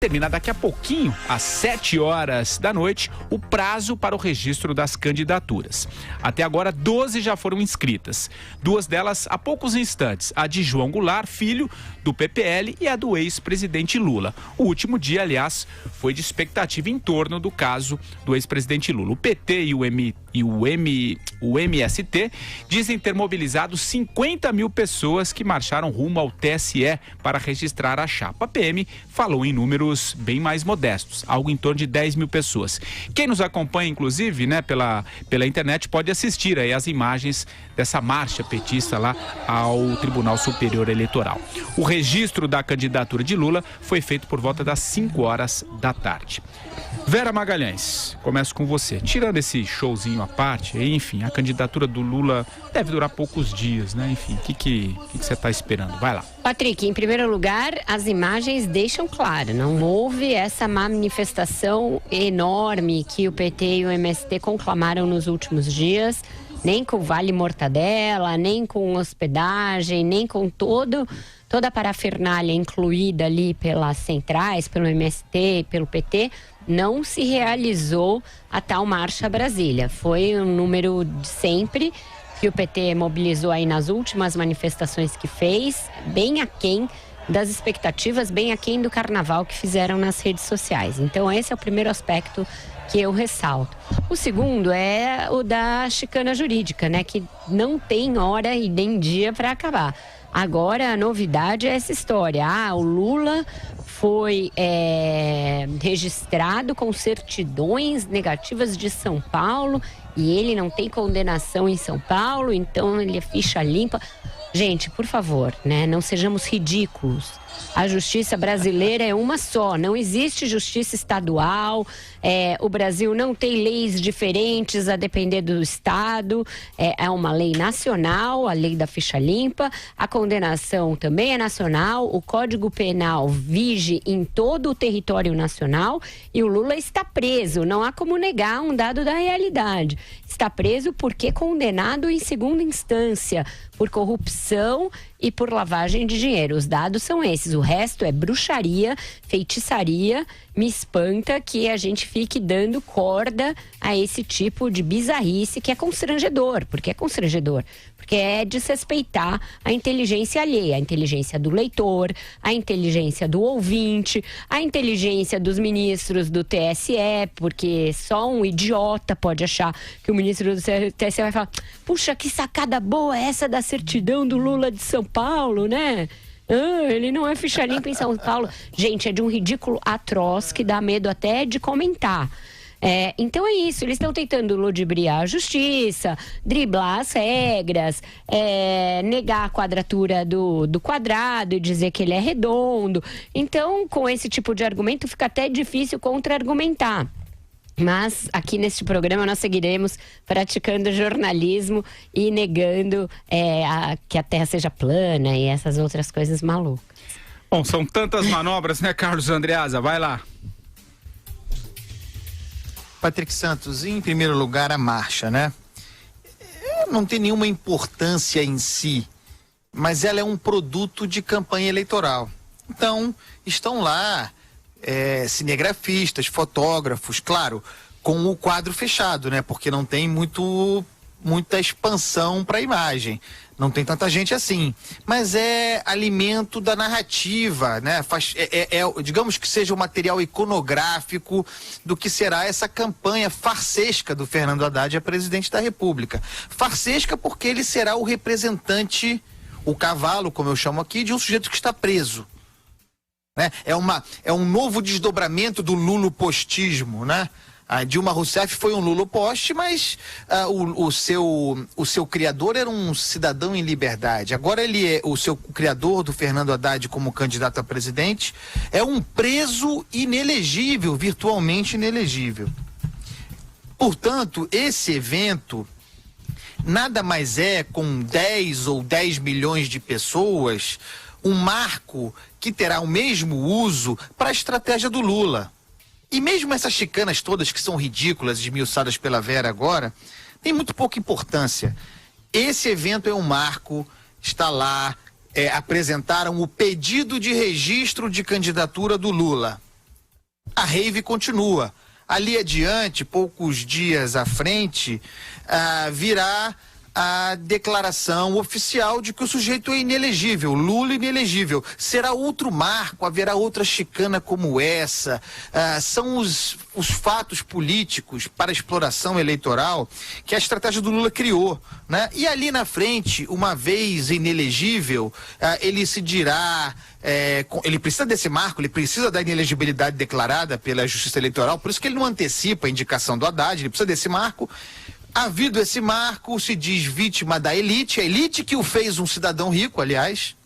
Termina daqui a pouquinho, às 7 horas da noite, o prazo para o registro das candidaturas. Até agora, 12 já foram inscritas. 2 delas há poucos instantes, a de João Goulart, filho do PPL, e a do ex-presidente Lula. O último dia, aliás, foi de expectativa em torno do caso do ex-presidente Lula. O PT e o MST dizem ter mobilizado 50 mil pessoas que marcharam rumo ao TSE para registrar a chapa. A PM falou em números bem mais modestos, algo em torno de 10 mil pessoas. Quem nos acompanha, inclusive, pela internet, pode assistir aí as imagens dessa marcha petista lá ao Tribunal Superior Eleitoral. O registro da candidatura de Lula foi feito por volta das 5 horas da tarde. Vera Magalhães, começo com você. Tirando esse showzinho à parte, enfim, a candidatura do Lula deve durar poucos dias, né? Enfim, o que você está esperando? Vai lá. Patrick, em primeiro lugar, as imagens deixam claro, não houve essa manifestação enorme que o PT e o MST conclamaram nos últimos dias, nem com Vale Mortadela, nem com hospedagem, nem com toda a parafernália incluída ali pelas centrais, pelo MST, pelo PT, não se realizou a tal Marcha Brasília. Foi um número de sempre que o PT mobilizou aí nas últimas manifestações que fez, bem aquém das expectativas, bem aquém do carnaval que fizeram nas redes sociais. Então esse é o primeiro aspecto que eu ressalto. O segundo é o da chicana jurídica, que não tem hora e nem dia para acabar. Agora a novidade é essa história. O Lula foi registrado com certidões negativas de São Paulo e ele não tem condenação em São Paulo, então ele é ficha limpa. Gente, por favor, não sejamos ridículos. A justiça brasileira é uma só, não existe justiça estadual, o Brasil não tem leis diferentes a depender do estado, é uma lei nacional, a lei da ficha limpa, a condenação também é nacional, o Código Penal vige em todo o território nacional e o Lula está preso, não há como negar um dado da realidade. Está preso porque é condenado em segunda instância por corrupção e por lavagem de dinheiro. Os dados são esses, o resto é bruxaria, feitiçaria. Me espanta que a gente fique dando corda a esse tipo de bizarrice que é constrangedor. Por que é constrangedor? Porque é desrespeitar a inteligência alheia, a inteligência do leitor, a inteligência do ouvinte, a inteligência dos ministros do TSE, porque só um idiota pode achar que o ministro do TSE vai falar: puxa, que sacada boa essa da certidão do Lula de São Paulo, ele não é ficha limpa em São Paulo. Gente, é de um ridículo atroz que dá medo até de comentar. Então é isso, eles estão tentando ludibriar a justiça, driblar as regras, negar a quadratura do quadrado e dizer que ele é redondo. Então, com esse tipo de argumento, fica até difícil contra-argumentar. Mas aqui neste programa nós seguiremos praticando jornalismo e negando que a Terra seja plana e essas outras coisas malucas. Bom, são tantas manobras, Carlos Andreasa? Vai lá. Patrick Santos, em primeiro lugar, a marcha, não tem nenhuma importância em si, mas ela é um produto de campanha eleitoral. Então, estão lá cinegrafistas, fotógrafos, claro, com o quadro fechado, porque não tem muita expansão para a imagem, não tem tanta gente assim, mas é alimento da narrativa, digamos que seja o material iconográfico do que será essa campanha farsesca do Fernando Haddad a presidente da República. Farsesca porque ele será o representante, o cavalo, como eu chamo aqui, de um sujeito que está preso. É um novo desdobramento do lulopostismo, A Dilma Rousseff foi um luloposte, mas o seu criador era um cidadão em liberdade. Agora o seu criador, do Fernando Haddad como candidato a presidente, é um preso inelegível, virtualmente inelegível. Portanto, esse evento nada mais é, com 10 ou 10 milhões de pessoas, um marco que terá o mesmo uso para a estratégia do Lula. E mesmo essas chicanas todas que são ridículas, esmiuçadas pela Vera agora, tem muito pouca importância. Esse evento é um marco, está lá, apresentaram o pedido de registro de candidatura do Lula. a rave continua. Ali adiante, poucos dias à frente, virá a declaração oficial de que o sujeito é inelegível, Lula inelegível. Será outro marco, haverá outra chicana como essa. São os fatos políticos para a exploração eleitoral que a estratégia do Lula criou, né? E ali na frente, uma vez inelegível, ele se dirá... ele precisa desse marco, ele precisa da inelegibilidade declarada pela Justiça Eleitoral, por isso que ele não antecipa a indicação do Haddad, ele precisa desse marco. Havido esse marco, se diz vítima da elite, a elite que o fez um cidadão rico, aliás,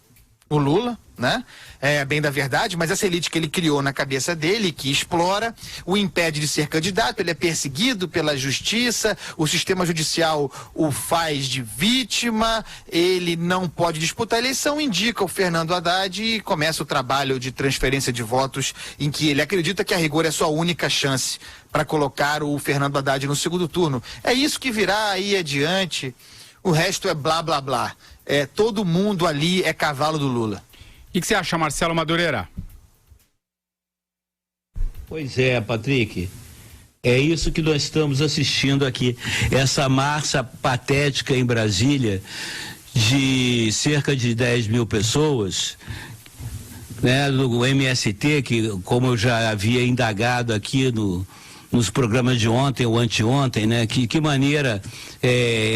o Lula, né? É bem da verdade, mas essa elite que ele criou na cabeça dele, que explora, o impede de ser candidato, ele é perseguido pela justiça, o sistema judicial o faz de vítima, ele não pode disputar a eleição, indica o Fernando Haddad e começa o trabalho de transferência de votos em que ele acredita que a rigor é sua única chance para colocar o Fernando Haddad no segundo turno. É isso que virá aí adiante, o resto é blá blá blá. Todo mundo ali é cavalo do Lula. O que você acha, Marcelo Madureira? Pois é, Patrick, é isso que nós estamos assistindo aqui, essa marcha patética em Brasília de cerca de 10 mil pessoas, né, do MST, que como eu já havia indagado aqui nos programas de ontem ou anteontem, né? Que maneira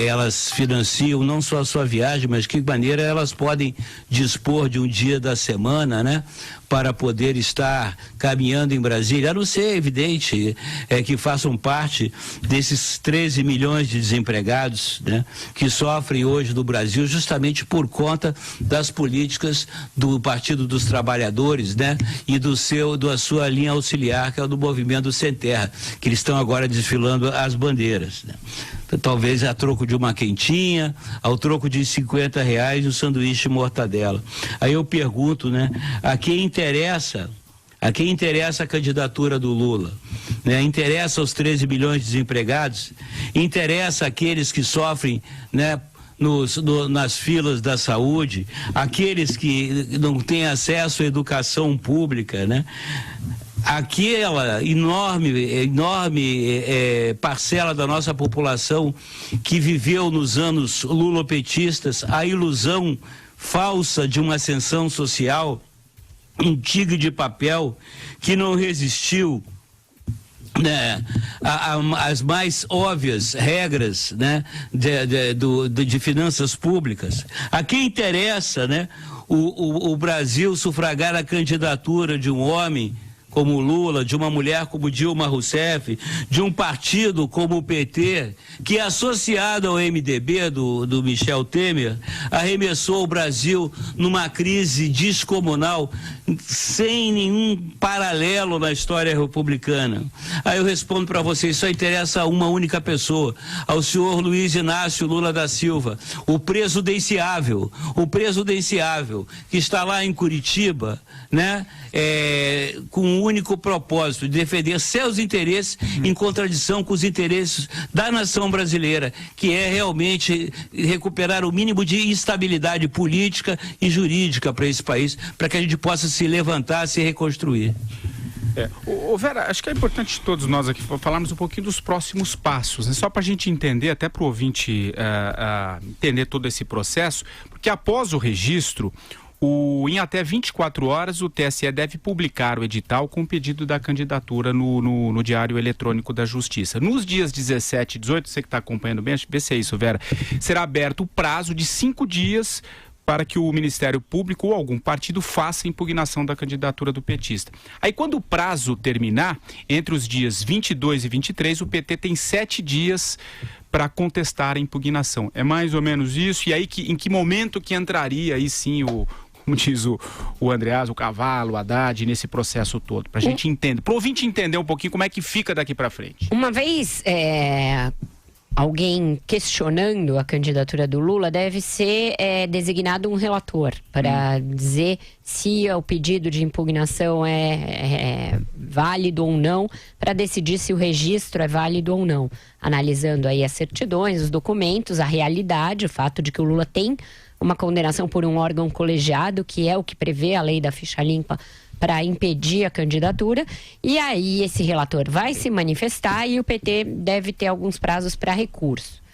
elas financiam não só a sua viagem, mas que maneira elas podem dispor de um dia da semana, né? Para poder estar caminhando em Brasília, a não ser evidente que façam parte desses 13 milhões de desempregados, né? Que sofrem hoje no Brasil justamente por conta das políticas do Partido dos Trabalhadores, né? E da sua linha auxiliar, que é o do Movimento Sem Terra, que eles estão agora desfilando as bandeiras, né? Talvez a troco de uma quentinha, ao troco de R$50 o sanduíche de mortadela. Aí eu pergunto, né? A quem interessa a candidatura do Lula, né? Interessa aos 13 milhões de desempregados? Interessa aqueles que sofrem, né? Nas filas da saúde, aqueles que não têm acesso à educação pública, né? Aquela enorme parcela da nossa população que viveu nos anos lulopetistas a ilusão falsa de uma ascensão social, um tigre de papel que não resistiu, né, as mais óbvias regras, né, de finanças públicas. A quem interessa, né, o Brasil sufragar a candidatura de um homem como Lula, de uma mulher como Dilma Rousseff, de um partido como o PT, que é associado ao MDB do Michel Temer, arremessou o Brasil numa crise descomunal sem nenhum paralelo na história republicana. Aí eu respondo para vocês, só interessa a uma única pessoa, ao senhor Luiz Inácio Lula da Silva, o presidenciável, que está lá em Curitiba, né, com um único propósito, de defender seus interesses em contradição com os interesses da nação brasileira, que é realmente recuperar o mínimo de estabilidade política e jurídica para esse país, para que a gente possa se levantar, se reconstruir. Vera, acho que é importante todos nós aqui falarmos um pouquinho dos próximos passos, né? Só para a gente entender, até para o ouvinte entender todo esse processo, porque após o registro, em até 24 horas, o TSE deve publicar o edital com o pedido da candidatura no Diário Eletrônico da Justiça. Nos dias 17 e 18, você que está acompanhando bem, acho que vê se é isso, Vera, será aberto o prazo de 5 dias para que o Ministério Público ou algum partido faça a impugnação da candidatura do petista. Aí, quando o prazo terminar, entre os dias 22 e 23, o PT tem 7 dias para contestar a impugnação. É mais ou menos isso? E aí, em que momento que entraria aí sim como diz o Andreas, o Cavalo, o Haddad, nesse processo todo? Para a gente entender, para o ouvinte entender um pouquinho como é que fica daqui para frente. Uma vez alguém questionando a candidatura do Lula, deve ser designado um relator para dizer se o pedido de impugnação é válido ou não, para decidir se o registro é válido ou não, analisando aí as certidões, os documentos, a realidade, o fato de que o Lula tem uma condenação por um órgão colegiado, que é o que prevê a lei da ficha limpa para impedir a candidatura, e aí esse relator vai se manifestar e o PT deve ter alguns prazos para recurso.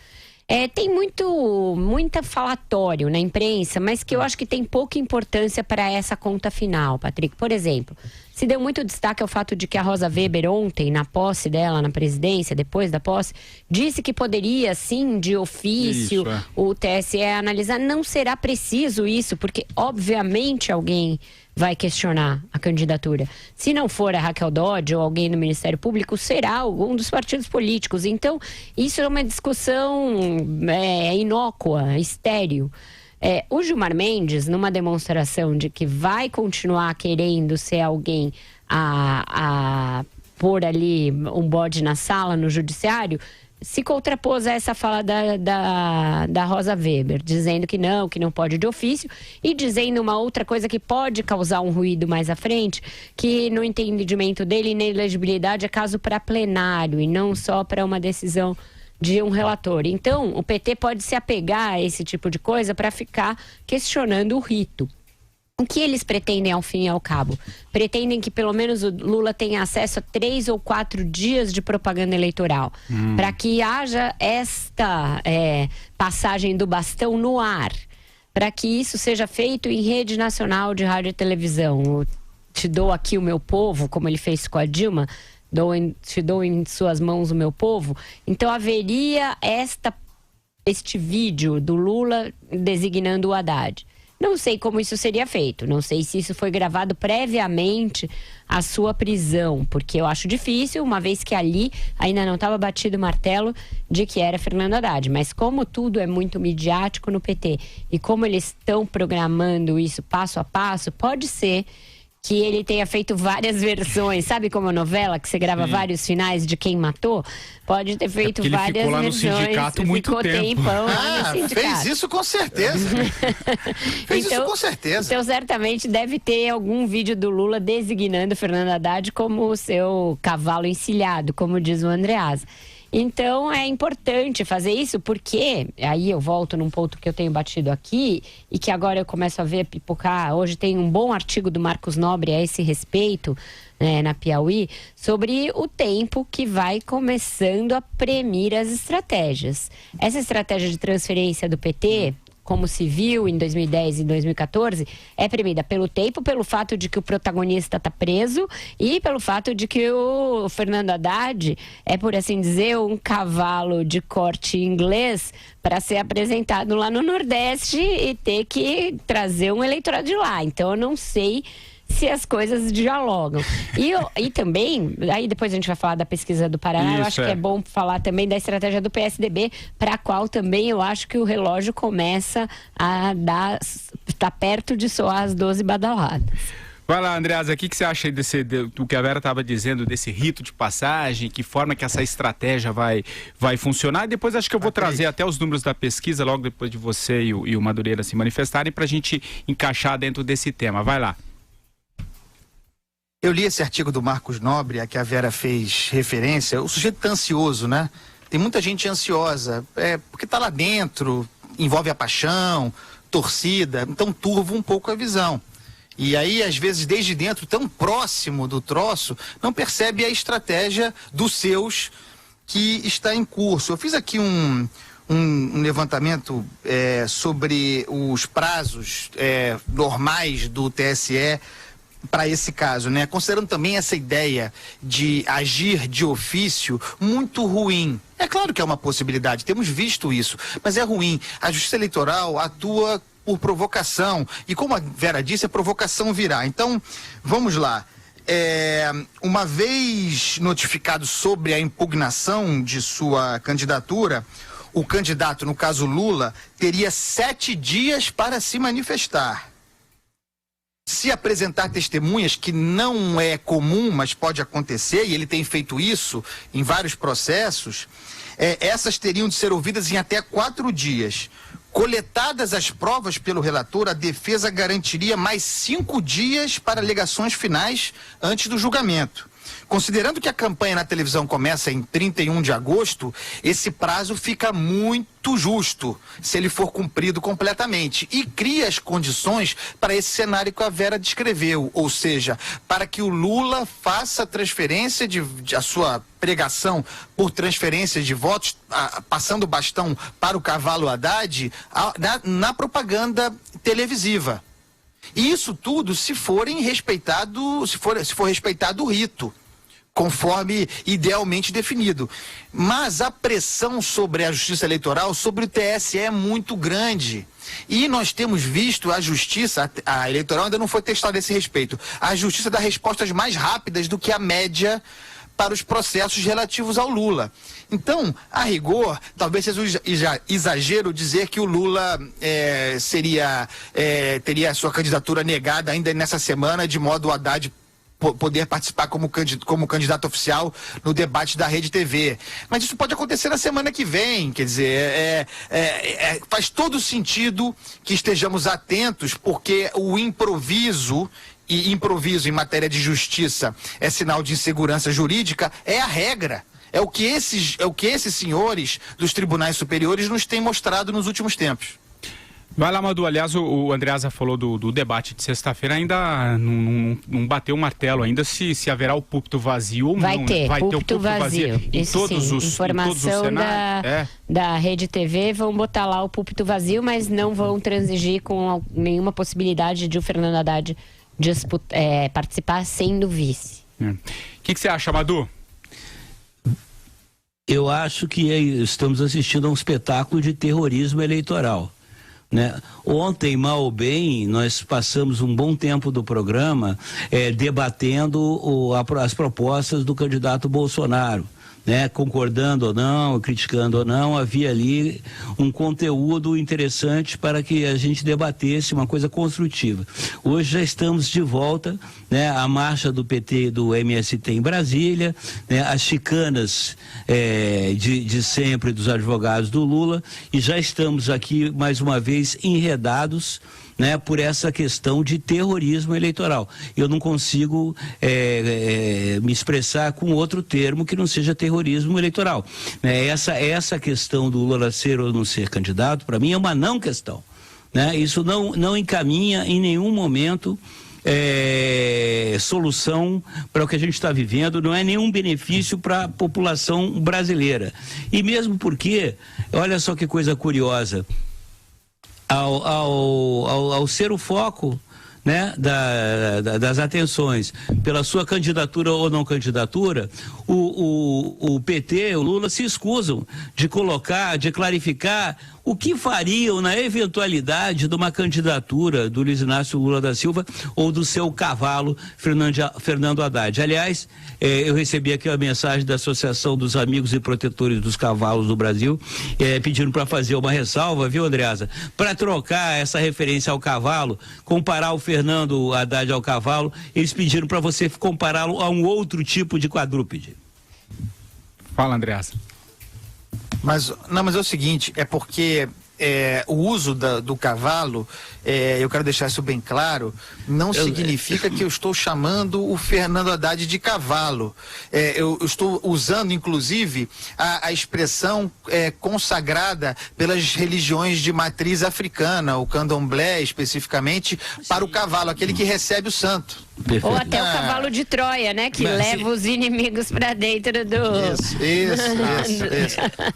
Tem muita falatório na imprensa, mas que eu acho que tem pouca importância para essa conta final, Patrick. Por exemplo, se deu muito destaque ao fato de que a Rosa Weber ontem, na posse dela na presidência, depois da posse, disse que poderia, sim, de ofício, o TSE analisar. Não será preciso isso, porque obviamente alguém vai questionar a candidatura. Se não for a Raquel Dodge ou alguém do Ministério Público, será algum dos partidos políticos. Então, isso é uma discussão inócua, estéril. O Gilmar Mendes, numa demonstração de que vai continuar querendo ser alguém a pôr ali um bode na sala, no judiciário, se contrapôs a essa fala da Rosa Weber, dizendo que não pode de ofício, e dizendo uma outra coisa que pode causar um ruído mais à frente, que no entendimento dele, inelegibilidade é caso para plenário e não só para uma decisão de um relator. Então, o PT pode se apegar a esse tipo de coisa para ficar questionando o rito. O que eles pretendem ao fim e ao cabo? Pretendem que pelo menos o Lula tenha acesso a 3 ou 4 dias de propaganda eleitoral, para que haja esta passagem do bastão no ar, para que isso seja feito em rede nacional de rádio e televisão. Eu te dou aqui o meu povo, como ele fez com a Dilma, te dou em suas mãos o meu povo. Então haveria este vídeo do Lula designando o Haddad. Não sei como isso seria feito, não sei se isso foi gravado previamente à sua prisão, porque eu acho difícil, uma vez que ali ainda não estava batido o martelo de que era Fernando Haddad. Mas como tudo é muito midiático no PT e como eles estão programando isso passo a passo, pode ser que ele tenha feito várias versões, sabe como a novela, que você grava vários finais de quem matou? Pode ter feito várias versões. Ele ficou lá no sindicato muito tempo. Fez isso com certeza. Fez isso com certeza. Então, certamente, deve ter algum vídeo do Lula designando Fernando Haddad como o seu cavalo encilhado, como diz o Andreasa. Então, é importante fazer isso porque, aí eu volto num ponto que eu tenho batido aqui e que agora eu começo a ver pipocar. Hoje tem um bom artigo do Marcos Nobre a esse respeito, na Piauí, sobre o tempo que vai começando a premir as estratégias. Essa estratégia de transferência do PT, como se viu em 2010 e 2014, é premida pelo tempo, pelo fato de que o protagonista está preso e pelo fato de que o Fernando Haddad é, por assim dizer, um cavalo de corte inglês para ser apresentado lá no Nordeste e ter que trazer um eleitorado de lá. Então, eu não sei se as coisas dialogam. E também, aí depois a gente vai falar da pesquisa do Paraná, eu acho que é bom falar também da estratégia do PSDB, para a qual também eu acho que o relógio começa a tá perto de soar as 12 badaladas. Vai lá, Andreasa, o que você acha do que a Vera estava dizendo, desse rito de passagem, que forma que essa estratégia vai funcionar? E depois acho que eu vou trazer até os números da pesquisa, logo depois de você e o Madureira se manifestarem, para a gente encaixar dentro desse tema. Vai lá. Eu li esse artigo do Marcos Nobre, a que a Vera fez referência. O sujeito está ansioso, né? Tem muita gente ansiosa, porque está lá dentro, envolve a paixão, torcida, então turva um pouco a visão. E aí, às vezes, desde dentro, tão próximo do troço, não percebe a estratégia dos seus que está em curso. Eu fiz aqui um levantamento sobre os prazos normais do TSE para esse caso, né? Considerando também essa ideia de agir de ofício muito ruim. É claro que é uma possibilidade, temos visto isso, mas é ruim. A Justiça Eleitoral atua por provocação e, como a Vera disse, a provocação virá. Então, vamos lá. Uma vez notificado sobre a impugnação de sua candidatura, o candidato, no caso Lula, teria 7 dias para se manifestar. Se apresentar testemunhas, que não é comum, mas pode acontecer, e ele tem feito isso em vários processos, essas teriam de ser ouvidas em até 4 dias. Coletadas as provas pelo relator, a defesa garantiria mais 5 dias para alegações finais antes do julgamento. Considerando que a campanha na televisão começa em 31 de agosto, esse prazo fica muito justo se ele for cumprido completamente e cria as condições para esse cenário que a Vera descreveu, ou seja, para que o Lula faça a transferência a sua pregação por transferência de votos, passando o bastão para o cavalo Haddad na propaganda televisiva. E isso tudo se for respeitado o rito, conforme idealmente definido. Mas a pressão sobre a Justiça Eleitoral, sobre o TSE é muito grande. E nós temos visto a Justiça, a Eleitoral ainda não foi testada a esse respeito, a Justiça dá respostas mais rápidas do que a média para os processos relativos ao Lula. Então, a rigor, talvez seja exagero dizer que o Lula teria a sua candidatura negada ainda nessa semana, de modo o Haddad poder participar como candidato oficial no debate da Rede TV. Mas isso pode acontecer na semana que vem, quer dizer, faz todo sentido que estejamos atentos, porque o improviso em matéria de justiça é sinal de insegurança jurídica, é a regra. É o que esses senhores dos tribunais superiores nos têm mostrado nos últimos tempos. Vai lá, Madu. Aliás, o Andreasa falou do debate de sexta-feira, ainda não bateu o martelo ainda se haverá o púlpito vazio ou não. Vai ter o púlpito vazio. Em Isso todos sim. os Informação da Rede TV, vão botar lá o púlpito vazio, mas não vão transigir com nenhuma possibilidade de o Fernando Haddad participar sendo vice. O que você acha, Madu? Eu acho que estamos assistindo a um espetáculo de terrorismo eleitoral, né? Ontem, mal ou bem, nós passamos um bom tempo do programa debatendo as propostas do candidato Bolsonaro, né? Concordando ou não, criticando ou não, havia ali um conteúdo interessante para que a gente debatesse uma coisa construtiva. Hoje já estamos de volta, né? A marcha do PT e do MST em Brasília, né? As chicanas de sempre dos advogados do Lula, e já estamos aqui mais uma vez enredados, né, por essa questão de terrorismo eleitoral. Eu não consigo me expressar com outro termo que não seja terrorismo eleitoral. Essa questão do Lula ser ou não ser candidato, para mim, é uma não questão, né? Isso não encaminha em nenhum momento solução para o que a gente está vivendo, não é nenhum benefício para a população brasileira. E mesmo porque, olha só que coisa curiosa, ao ser o foco, né, das atenções pela sua candidatura ou não candidatura, o PT, o Lula, se escusam de clarificar o que fariam na eventualidade de uma candidatura do Luiz Inácio Lula da Silva ou do seu cavalo, Fernando Haddad. Aliás, eu recebi aqui uma mensagem da Associação dos Amigos e Protetores dos Cavalos do Brasil, pedindo para fazer uma ressalva, viu, Andreasa? Para trocar essa referência ao cavalo, comparar o Fernando Haddad ao cavalo, eles pediram para você compará-lo a um outro tipo de quadrúpede. Fala, Andreasa. Mas é o seguinte, é porque o uso do cavalo, eu quero deixar isso bem claro, não significa que eu estou chamando o Fernando Haddad de cavalo. Eu estou usando, inclusive, a expressão consagrada pelas religiões de matriz africana, o candomblé especificamente, para o cavalo, aquele que recebe o santo. Perfeito. Ou até o cavalo de Troia, né? Que leva os inimigos para dentro do... Isso.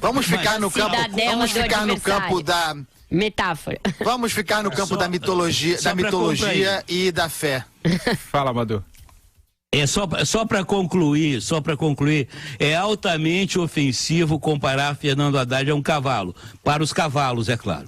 Vamos ficar no campo da... metáfora. Vamos ficar no campo da mitologia e da fé. Fala, Madu. Só para concluir, é altamente ofensivo comparar Fernando Haddad a um cavalo. Para os cavalos, é claro.